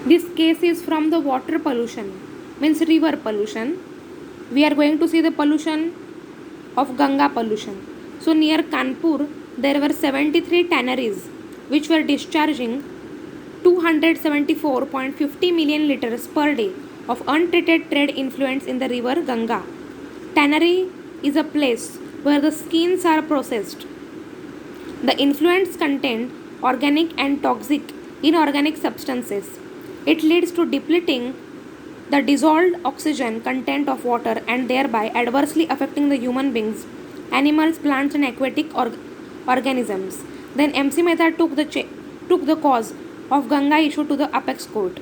This case is from the water pollution, means river pollution. We are going to see the pollution of Ganga pollution. So near Kanpur, there were 73 tanneries which were discharging 274.50 million liters per day of untreated trade influents in the river Ganga. Tannery is a place where the skins are processed. The influents contain organic and toxic inorganic substances. It leads to depleting the dissolved oxygen content of water and thereby adversely affecting the human beings, animals, plants, and aquatic organisms. Then MC Mehta took the cause of Ganga issue to the apex court.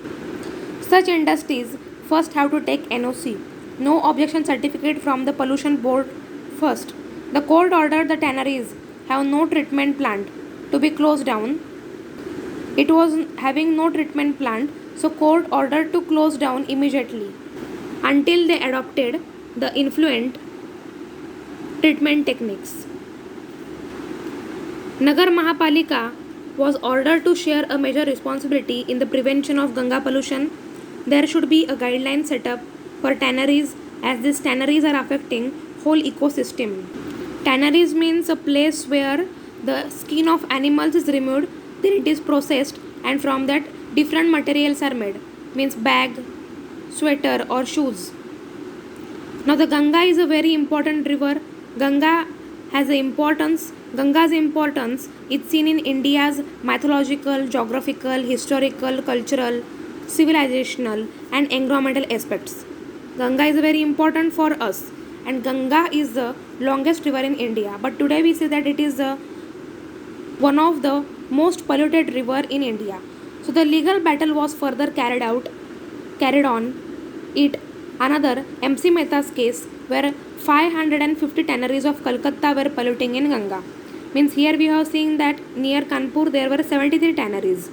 Such industries first have to take NOC, no objection certificate from the pollution board first. The court ordered the tanneries have no treatment plant to be closed down. It was having no treatment plant, so court ordered to close down immediately until they adopted the influent treatment techniques. Nagar Mahapalika was ordered to share a major responsibility in the prevention of Ganga pollution. There should be a guideline set up for tanneries as these tanneries are affecting whole ecosystem. Tanneries means a place where the skin of animals is removed, then it is processed, and from that different materials are made. Means bag, sweater or shoes. Now the Ganga is a very important river. Ganga's importance is seen in India's mythological, geographical, historical, cultural, civilizational and environmental aspects. Ganga is very important for us, and Ganga is the longest river in India. But today we see that it is one of the most polluted river in India. So the legal battle was further carried on it another MC Mehta's case where 550 tanneries of Calcutta were polluting in Ganga. Means here we have seen that near Kanpur there were 73 tanneries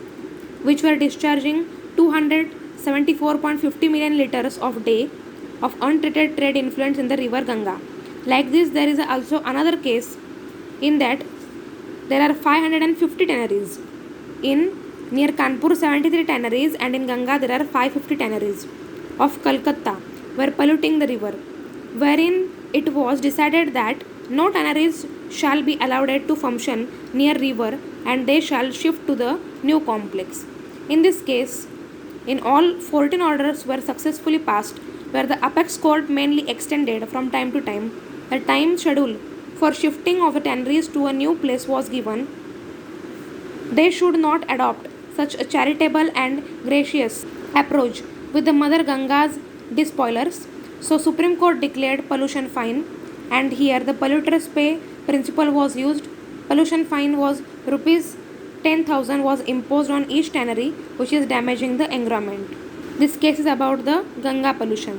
which were discharging 274.50 million liters of day of untreated trade influents in the river Ganga. Like this, there is also another case in that there are 550 tanneries. In near Kanpur 73 tanneries and in Ganga there are 550 tanneries of Calcutta were polluting the river, wherein it was decided that no tanneries shall be allowed to function near river and they shall shift to the new complex. In this case, in all 14 orders were successfully passed where the apex court mainly extended from time to time. The time schedule for shifting of the tanneries to a new place was given. They should not adopt such a charitable and gracious approach with the Mother Ganga's despoilers. So Supreme Court declared pollution fine, and here the polluters pay principle was used. Pollution fine was rupees 10,000 was imposed on each tannery which is damaging the environment. This case is about the Ganga pollution.